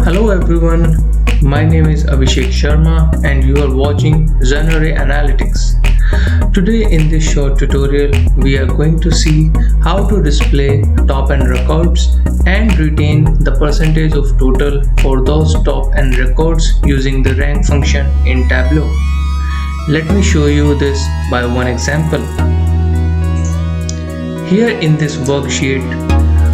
Hello everyone, my name is Abhishek Sharma and you are watching Zenarray Analytics. Today in this short tutorial, we are going to see how to display top N records and retain the percentage of total for those top N records using the rank function in Tableau. Let me show you this by one example. Here in this worksheet,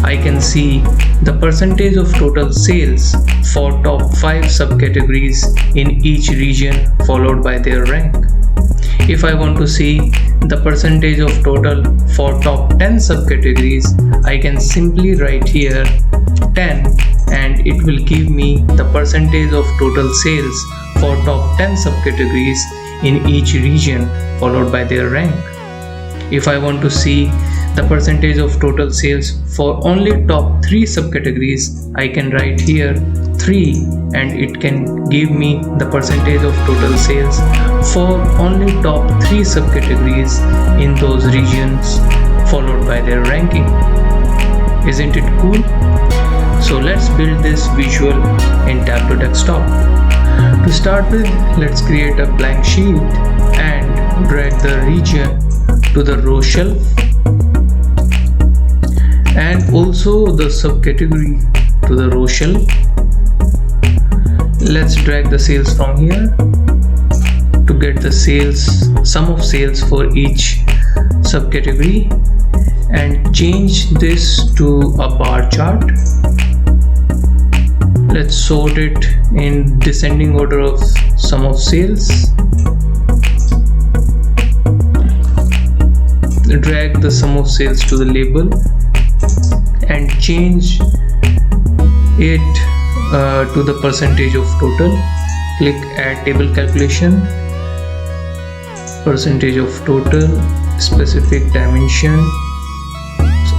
I can see the percentage of total sales for top 5 subcategories in each region followed by their rank. If I want to see the percentage of total for top 10 subcategories, I can simply write here 10 and it will give me the percentage of total sales for top 10 subcategories in each region followed by their rank. If I want to see the percentage of total sales for only top 3 subcategories, I can write here 3 and it can give me the percentage of total sales for only top 3 subcategories in those regions followed by their ranking. Isn't it cool? So let's build this visual in Tableau Desktop. To start with, let's create a blank sheet and drag the region to the row shelf and also the subcategory to the row shelf. Let's drag the sales from here to get the sum of sales for each subcategory and change this to a bar chart. Let's sort it in descending order of sum of sales. Drag the sum of sales to the label and change it to the percentage of total. Click add table calculation, percentage of total, specific dimension.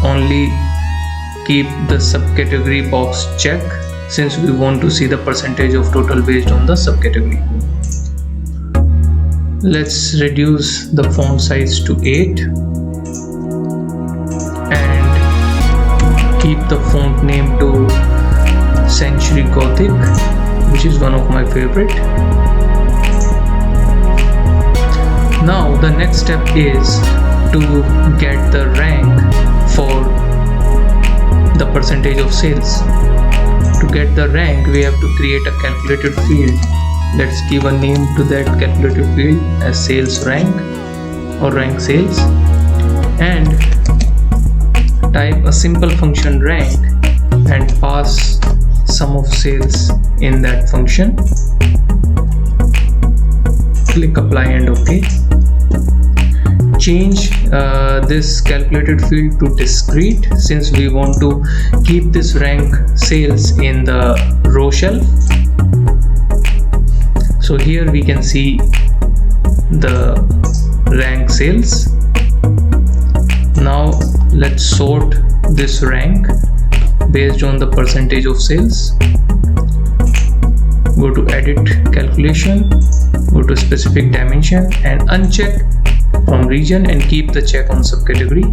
Only keep the subcategory box check since we want to see the percentage of total based on the subcategory. Let's reduce the font size to 8 and keep the font name to Century Gothic, which is one of my favorite. Now the next step is to get the rank for the percentage of sales. To get the rank, we have to create a calculated field. Let's give a name to that calculated field as sales rank or rank sales and type a simple function rank and pass sum of sales in that function. Click apply and OK. Change this calculated field to discrete since we want to keep this rank sales in the row shelf. So here we can see the rank sales. Now let's sort this rank based on the percentage of sales. Go to edit calculation, go to specific dimension and uncheck from region and keep the check on subcategory,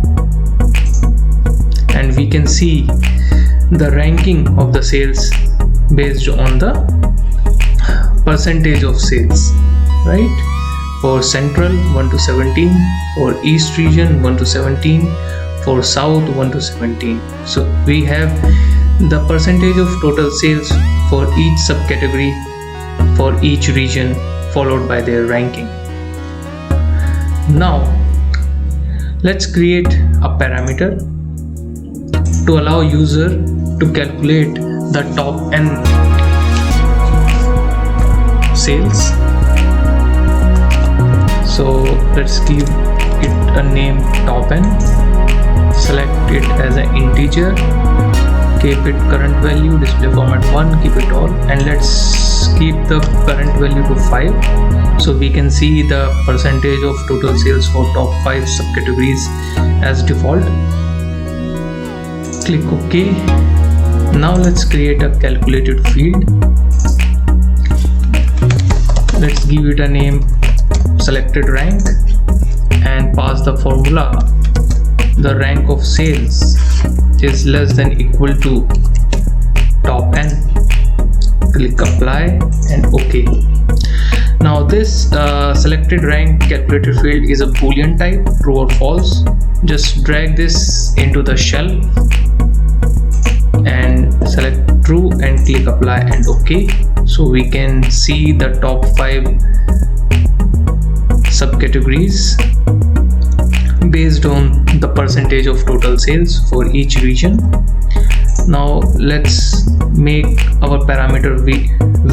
and we can see the ranking of the sales based on the percentage of sales, right? For central 1 to 17, for east region 1 to 17, for south 1 to 17. So we have the percentage of total sales for each subcategory for each region followed by their ranking. Now let's create a parameter to allow user to calculate the top N sales. So let's give it a name top N, select it as an integer, keep it current value, display format 1, keep it all, and let's keep the current value to 5 so we can see the percentage of total sales for top 5 subcategories as default. Click OK. Now let's create a calculated field. Let's give it a name selected rank and pass the formula. The rank of sales is less than equal to top N. click apply and OK. Now this selected rank calculated field is a boolean type, true or false. Just drag this into the shelf and select true and click apply and OK. So we can see the top 5 subcategories based on the percentage of total sales for each region. Now let's make our parameter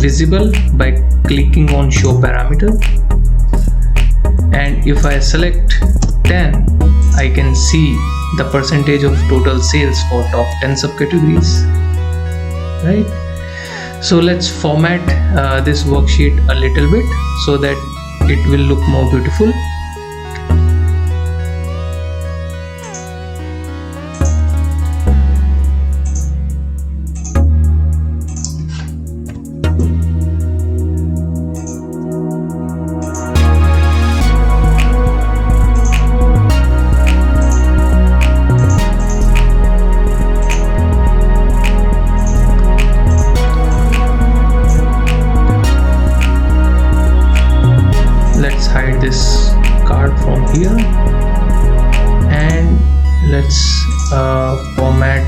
visible by clicking on show parameter, and if I select 10, I can see the percentage of total sales for top 10 subcategories, right? So let's format this worksheet a little bit so that it will look more beautiful. Let's hide this card from here, and let's format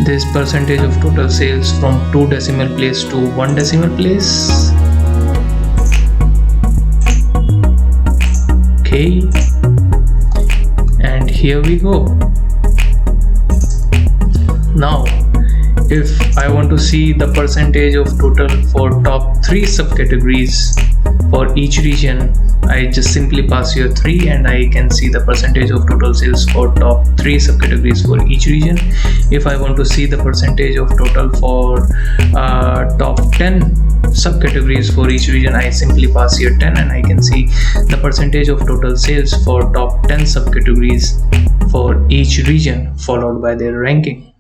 this percentage of total sales from 2 decimal place to 1 decimal place. Okay, and here we go. Now if I want to see the percentage of total for top 3 subcategories for each region, I just simply pass here 3 and I can see the percentage of total sales for top 3 subcategories for each region. If I want to see the percentage of total for top 10 subcategories for each region, I simply pass here 10 and I can see the percentage of total sales for top 10 subcategories for each region followed by their ranking.